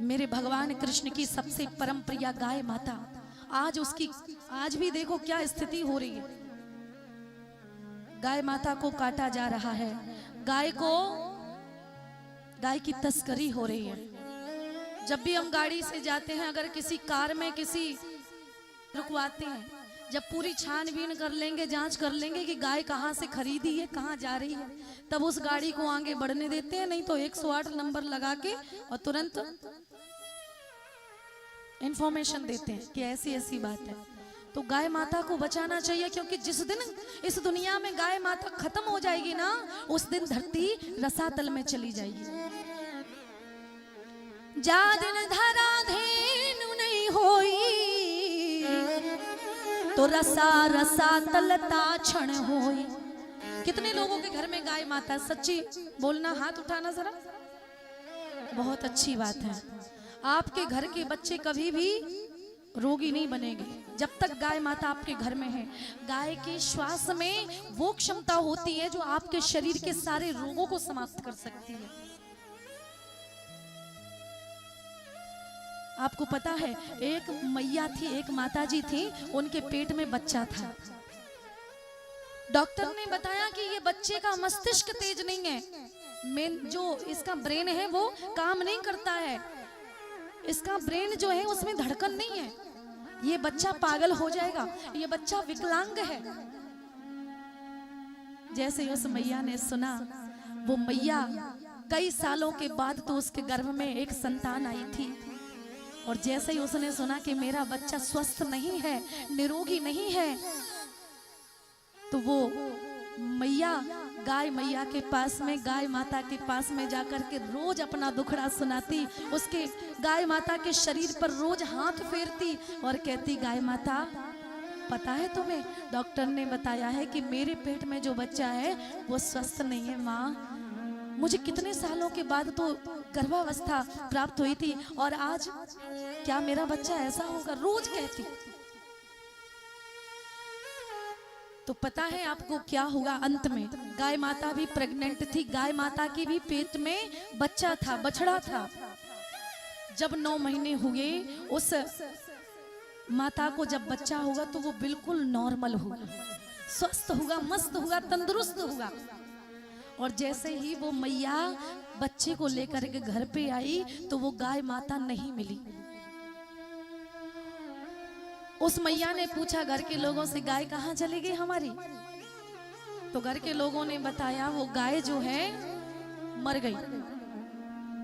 मेरे भगवान कृष्ण की सबसे परम प्रिया गाय माता, आज भी देखो क्या स्थिति हो रही है। गाय माता को काटा जा रहा है, गाय की तस्करी हो रही है। जब भी हम गाड़ी से जाते हैं, अगर किसी कार में किसी रुकवाते हैं, जब पूरी छानबीन कर लेंगे, जांच कर लेंगे कि गाय कहाँ से खरीदी है, कहाँ जा रही है, तब उस गाड़ी को आगे बढ़ने देते हैं। नहीं तो 108 नंबर लगा के और तुरंत इंफॉर्मेशन देते हैं कि ऐसी ऐसी बात है। तो गाय माता को बचाना चाहिए, क्योंकि जिस दिन इस दुनिया में गाय माता खत्म हो जाएगी ना, उस दिन धरती रसातल में चली जाएगी। जा दिन धरा धेनु नहीं होई, तो रसा रसातल ताछण होई। कितने लोगों के घर में गाय माता, सच्ची बोलना, हाथ उठाना जरा। बहुत अच्छी बात है। आपके घर के बच्चे कभी भी रोगी नहीं बनेंगे जब तक गाय माता आपके घर में है। गाय के श्वास में वो क्षमता होती है जो आपके शरीर के सारे रोगों को समाप्त कर सकती है। आपको पता है, एक मैया थी, एक माताजी थी, उनके पेट में बच्चा था। डॉक्टर ने बताया कि ये बच्चे का मस्तिष्क तेज नहीं है, मेन जो इसका ब्रेन है वो काम नहीं करता है, इसका ब्रेन जो है उसमें धड़कन नहीं है, ये बच्चा पागल हो जाएगा, ये बच्चा विकलांग है। जैसे उस मैया ने सुना, वो मैया कई सालों के बाद तो उसके गर्भ में एक संतान आई थी, और जैसे ही उसने सुना कि मेरा बच्चा स्वस्थ नहीं है, निरोगी नहीं है, तो वो मैया गाय मैया के पास में, गाय माता के पास में जाकर के रोज अपना दुखड़ा सुनाती, उसके गाय माता के शरीर पर रोज हाथ फेरती और कहती, गाय माता पता है तुम्हें, डॉक्टर ने बताया है कि मेरे पेट में जो बच्चा है वो स्वस्थ नहीं है माँ। मुझे कितने सालों के बाद तो गर्भावस्था प्राप्त हुई थी, और आज क्या मेरा बच्चा ऐसा होगा, रोज कहती। तो पता है आपको क्या हुआ अंत में? गाय माता भी प्रेग्नेंट थी, गाय माता की भी पेट में बच्चा था, बछड़ा था। जब 9 महीने हुए, उस माता को जब बच्चा होगा तो वो बिल्कुल नॉर्मल होगा, स्वस्थ होगा, मस्त होगा, तंदुरुस्त होगा। और जैसे ही वो मैया बच्चे को लेकर के घर पे आई तो वो गाय माता नहीं मिली। उस मैया ने पूछा घर के लोगों से, गाय कहाँ चली गई हमारी? तो घर के लोगों ने बताया, वो गाय जो है मर गई,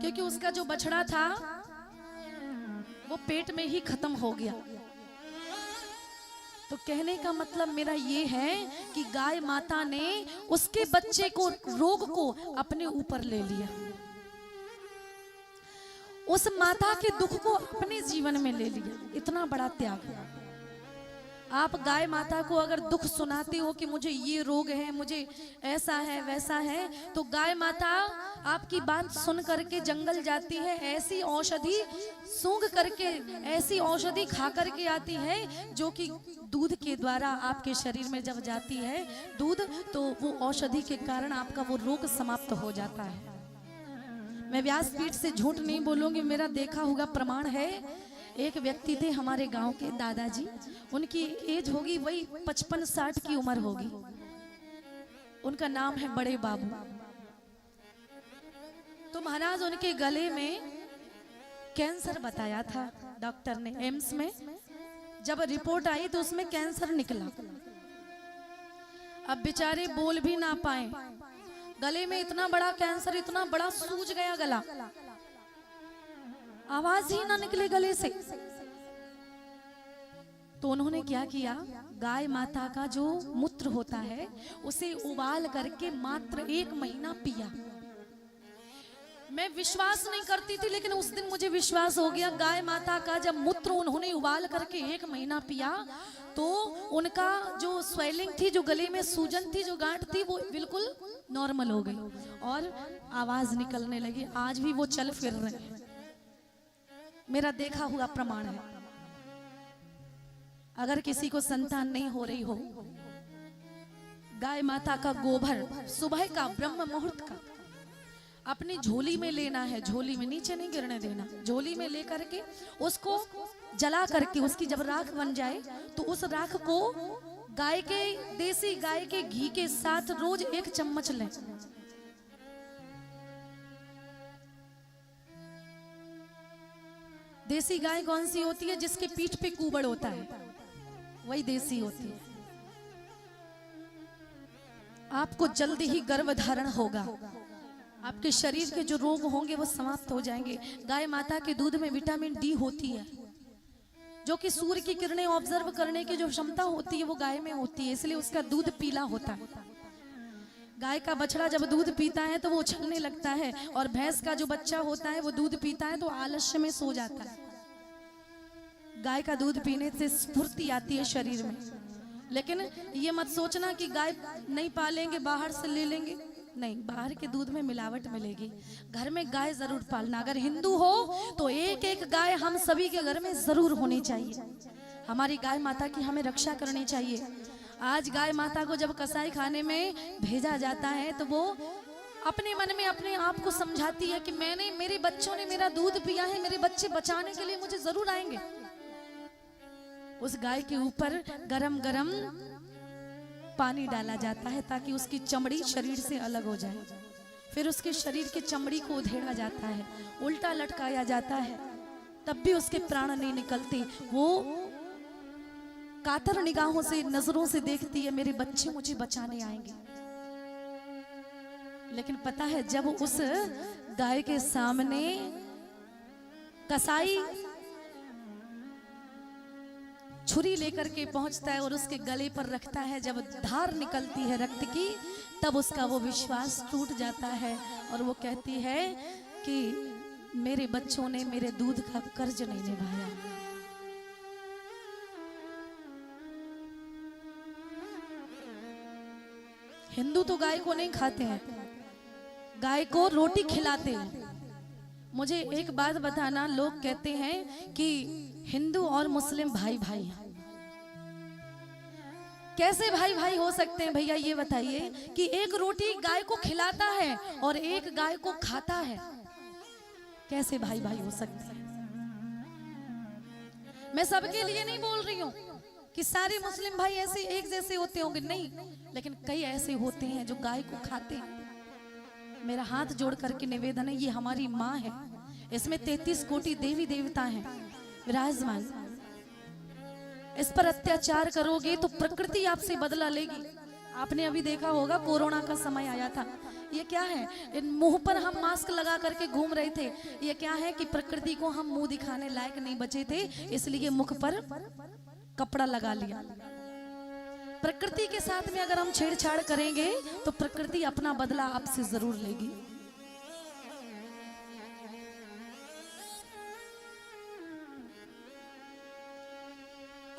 क्योंकि उसका जो बछड़ा था वो पेट में ही खत्म हो गया। तो कहने का मतलब मेरा ये है कि गाय माता ने उसके बच्चे को, रोग को अपने ऊपर ले लिया, उस माता के दुख को अपने जीवन में ले लिया। इतना बड़ा त्याग। आप गाय माता को अगर दुख सुनाते हो कि मुझे ये रोग है, मुझे ऐसा है, वैसा है, तो गाय माता आपकी बात सुन करके जंगल जाती है, ऐसी औषधि सूंघ करके, ऐसी औषधि खा करके आती है जो कि दूध के द्वारा आपके शरीर में जब जाती है दूध, तो वो औषधि के कारण आपका वो रोग समाप्त हो जाता है। मैं व्यासपीठ से झूठ नहीं बोलूंगी, मेरा देखा हुआ प्रमाण है। एक व्यक्ति थे हमारे गांव के दादाजी, उनकी एज होगी वही 55-60 की उम्र होगी, उनका नाम है बड़े बाबू। तो महाराज उनके गले में कैंसर बताया था डॉक्टर ने, एम्स में जब रिपोर्ट आई तो उसमें कैंसर निकला। अब बेचारे बोल भी ना पाए, गले में इतना बड़ा कैंसर, इतना बड़ा सूज गया गला, आवाज ही ना निकले गले से। तो उन्होंने क्या किया, गाय माता का जो मूत्र होता है उसे उबाल करके मात्र 1 महीना पिया। मैं विश्वास नहीं करती थी, लेकिन उस दिन मुझे विश्वास हो गया। गाय माता का जब मूत्र उन्होंने उबाल करके 1 महीना पिया तो उनका जो स्वेलिंग थी, जो गले में सूजन थी, जो गांठ थी, वो बिल्कुल नॉर्मल हो गई और आवाज निकलने लगी। आज भी वो चल फिर रहे हैं, मेरा देखा हुआ प्रमाण है। अगर किसी को संतान नहीं हो रही हो, गाय माता का गोबर सुबह का ब्रह्म मुहूर्त का अपनी झोली में लेना है, झोली में, नीचे नहीं गिरने देना। झोली में लेकर के उसको जला करके उसकी जब राख बन जाए तो उस राख को गाय के, देसी गाय के घी के साथ रोज 1 चम्मच लें। देसी गाय कौन सी होती है? जिसके पीठ पे कुबड़ होता है, वही देसी होती है। आपको जल्दी ही गर्भधारण होगा, आपके शरीर के जो रोग होंगे वो समाप्त हो जाएंगे। गाय माता के दूध में विटामिन डी होती है, जो कि सूर्य की किरणें ऑब्जर्व करने की जो क्षमता होती है वो गाय में होती है, इसलिए उसका दूध पीला होता है। गाय का बछड़ा जब दूध पीता है तो वो उछलने लगता है, और भैंस का जो बच्चा होता है वो दूध पीता है तो आलस्य में सो जाता है। गाय का दूध पीने से स्फूर्ति आती है शरीर में। लेकिन ये मत सोचना कि गाय नहीं पालेंगे, बाहर से ले लेंगे, नहीं, बाहर के दूध में मिलावट मिलेगी। घर में गाय जरूर पालना। अगर हिंदू हो तो एक एक गाय हम सभी के घर में जरूर होनी चाहिए। हमारी गाय माता की हमें रक्षा करनी चाहिए। आज गाय माता को जब कसाई खाने में भेजा जाता है तो वो अपने मन में अपने आप को समझाती है कि मैंने, मेरे बच्चों ने मेरा दूध पिया है, मेरे बच्चे बचाने के लिए मुझे जरूर आएंगे। उस गाय के ऊपर गरम गरम पानी डाला जाता है ताकि उसकी चमड़ी शरीर से अलग हो जाए। फिर उसके शरीर की चमड़ी को उधेड़ा जाता है, उल्टा लटकाया जाता है, तब भी उसके प्राण नहीं निकलते। वो कातर निगाहों से, नजरों से देखती है मेरे बच्चे मुझे बचाने आएंगे। लेकिन पता है जब उस गाय के सामने कसाई छुरी लेकर के पहुंचता है और उसके गले पर रखता है, जब धार निकलती है रक्त की, तब उसका वो विश्वास टूट जाता है और वो कहती है कि मेरे बच्चों ने मेरे दूध का कर्ज नहीं निभाया। हिंदू तो गाय को नहीं खाते हैं, गाय को रोटी खिलाते हैं। मुझे एक बात बताना, लोग कहते हैं कि हिंदू और मुस्लिम भाई भाई हैं। कैसे भाई भाई हो सकते हैं भैया? ये बताइए कि एक रोटी गाय को खिलाता है और एक गाय को खाता है, कैसे भाई भाई हो सकते हैं? मैं सबके लिए नहीं बोल रही हूँ कि सारे मुस्लिम भाई ऐसे एक जैसे होते होंगे, नहीं, लेकिन कई ऐसे होते हैं जो गाय को खाते हैं। मेरा हाथ जोड़ करके निवेदन है, ये हमारी माँ है, इसमें 33 कोटि देवी देवता हैं विराजमान। इस पर अत्याचार करोगे तो प्रकृति आपसे बदला लेगी। आपने अभी देखा होगा कोरोना का समय आया था, ये क्या है? इन मुंह पर हम मास्क लगा करके घूम रहे थे, ये क्या है कि प्रकृति को हम मुंह दिखाने लायक नहीं बचे थे, इसलिए मुख पर कपड़ा लगा लिया। प्रकृति के साथ में अगर हम छेड़छाड़ करेंगे तो प्रकृति अपना बदला आपसे जरूर लेगी।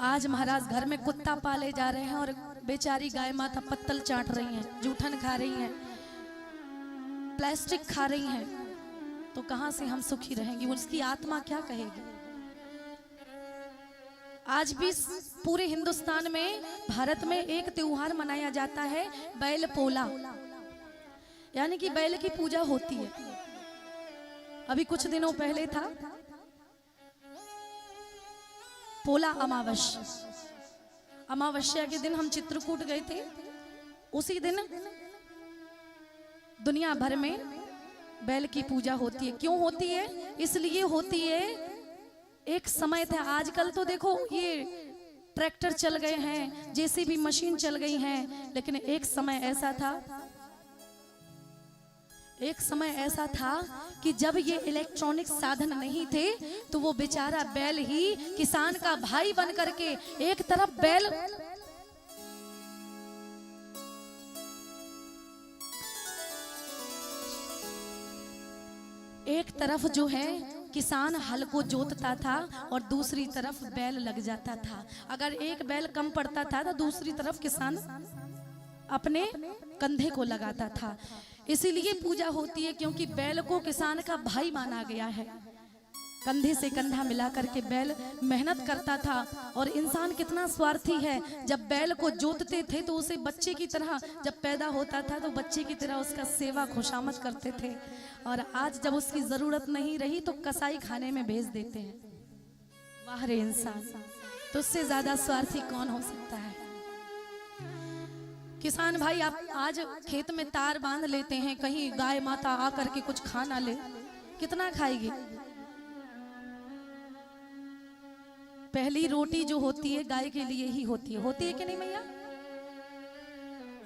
आज महाराज घर में कुत्ता पाले जा रहे हैं और बेचारी गाय माता पत्तल चाट रही हैं, जूठन खा रही हैं, प्लास्टिक खा रही हैं, तो कहां से हम सुखी रहेंगे? उसकी आत्मा क्या कहेगी? आज भी पूरे हिंदुस्तान में, भारत में एक त्योहार मनाया जाता है, बैल पोला, यानी कि बैल की पूजा होती है। अभी कुछ दिनों पहले था पोला अमावस्या। अमावस्या के दिन हम चित्रकूट गए थे। उसी दिन दुनिया भर में बैल की पूजा होती है। क्यों होती है? इसलिए होती है, एक समय था, आजकल तो देखो ये ट्रैक्टर चल गए हैं, जेसीबी मशीन चल गई हैं, लेकिन एक समय ऐसा था कि जब ये इलेक्ट्रॉनिक साधन नहीं थे तो वो बेचारा बैल ही किसान का भाई बन करके एक तरफ बैल जो है किसान हल को जोतता था और दूसरी तरफ बैल लग जाता था। अगर एक बैल कम पड़ता था तो दूसरी तरफ किसान अपने कंधे को लगाता था। इसीलिए पूजा होती है, क्योंकि बैल को किसान का भाई माना गया है। कंधे से कंधा मिला करके बैल मेहनत करता था। और इंसान कितना स्वार्थी है, जब बैल को जोतते थे तो उसे बच्चे की तरह, जब पैदा होता था तो बच्चे की तरह उसका सेवा खुशामद करते थे। और आज जब उसकी जरूरत नहीं रही तो कसाई खाने में भेज देते हैं। वाह रे इंसान, तो उससे ज्यादा स्वार्थी कौन हो सकता है। किसान भाई, आप आज खेत में तार बांध लेते हैं, कहीं गाय माता आकर के कुछ खा ना ले, कितना खाएगी। पहली रोटी जो होती है गाय के लिए ही होती है कि नहीं मैया?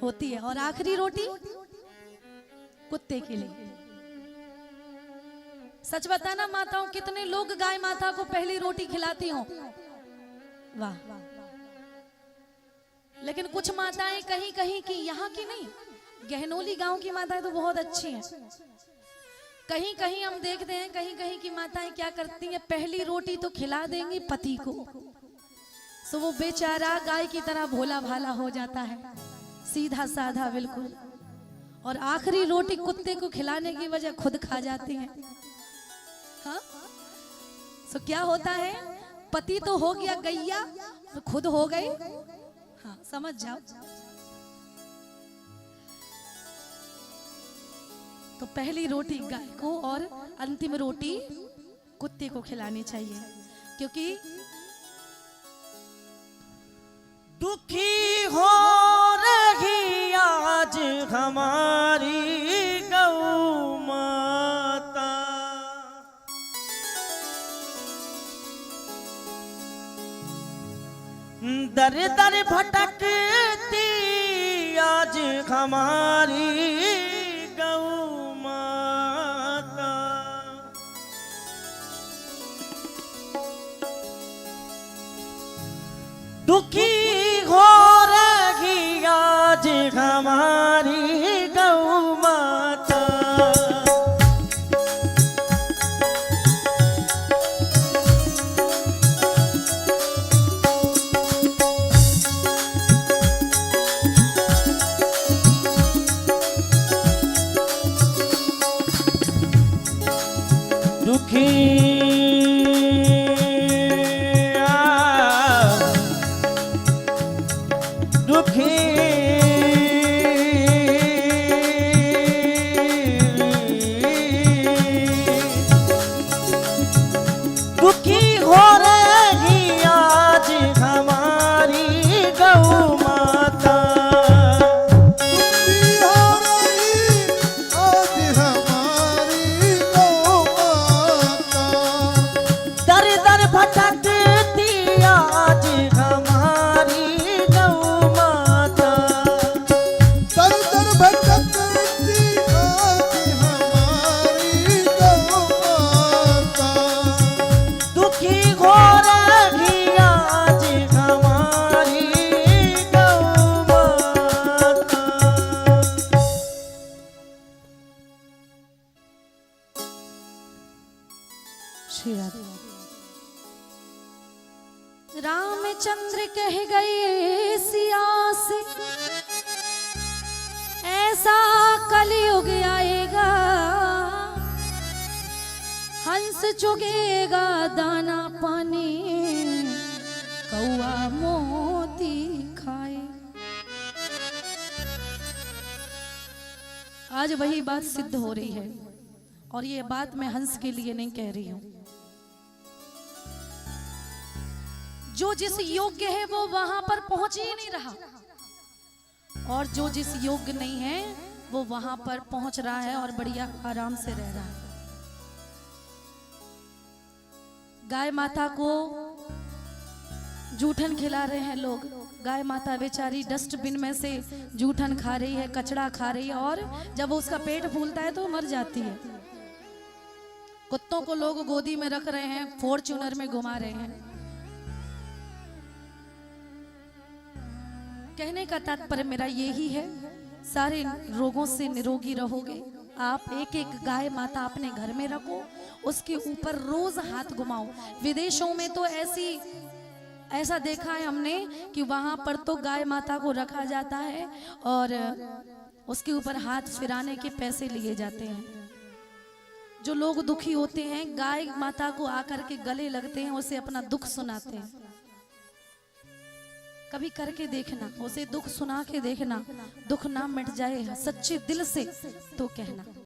होती है। और आखिरी रोटी कुत्ते के लिए। सच बताना माताओं, कितने लोग गाय माता को पहली रोटी खिलाती हो? वाह। लेकिन कुछ माताएं कहीं कहीं की, यहाँ की नहीं, गहनोली गांव की माताएं तो बहुत अच्छी हैं। कहीं कहीं हम देखते हैं कहीं कहीं की माताएं क्या करती हैं, पहली रोटी तो खिला देंगी पति को, सो वो बेचारा गाय की तरह भोला भाला हो जाता है, सीधा साधा बिल्कुल। और आखिरी रोटी कुत्ते को खिलाने की वजह खुद खा जाती हैं। हाँ, सो क्या होता है, पति तो हो गया गैया, तो खुद हो गई। हाँ, समझ जाओ। तो पहली रोटी गाय को और अंतिम रोटी कुत्ते को खिलानी चाहिए, क्योंकि दुखी हो रही आज हमारी गौ माता, दर दर भटकती आज हमारी गौ माता। दुखी हो रही आज हमारी गौ माता, दुखी हो रही आज हमारी गौ माता, दुखी हो रही आज हमारी गौ माता, दर दर भटकती आज हमारी गौ माता, दर दर भटकती आज हमारी गौ माता, दुखी हो रही आज हमारी गौ माता। श्री राधे। रामचंद्र कह गए सिया से, ऐसा कलयुग आएगा, हंस चुगेगा दाना पानी, कौआ मोती खाए। आज वही बात सिद्ध हो रही है, और ये बात मैं हंस के लिए नहीं कह रही हूं। जो जिस योग्य है वो वहां पर पहुंच ही नहीं रहा, और जो जिस योग्य नहीं है वो वहां पर पहुंच रहा है और बढ़िया आराम से रह रहा है। गाय माता को जूठन खिला रहे हैं लोग। गाय माता बेचारी डस्टबिन में से जूठन खा रही है, कचड़ा खा रही है, और जब उसका पेट फूलता है तो मर जाती है। कुत्तों को लोग गोदी में रख रहे हैं, फॉर्च्यूनर में घुमा रहे हैं। कहने का तात्पर्य मेरा यही है, सारे रोगों से निरोगी रहोगे। आप एक एक गाय माता अपने घर में रखो, उसके ऊपर रोज हाथ घुमाओ। विदेशों में तो ऐसा देखा है हमने कि वहां पर तो गाय माता को रखा जाता है और उसके ऊपर हाथ फिराने के पैसे लिए जाते हैं। जो लोग दुखी होते हैं गाय माता को आकर के गले लगते हैं, उसे अपना दुख सुनाते हैं। कभी करके देखना, उसे दुख सुना के देखना, दुख ना मिट जाए सच्चे दिल से तो कहना।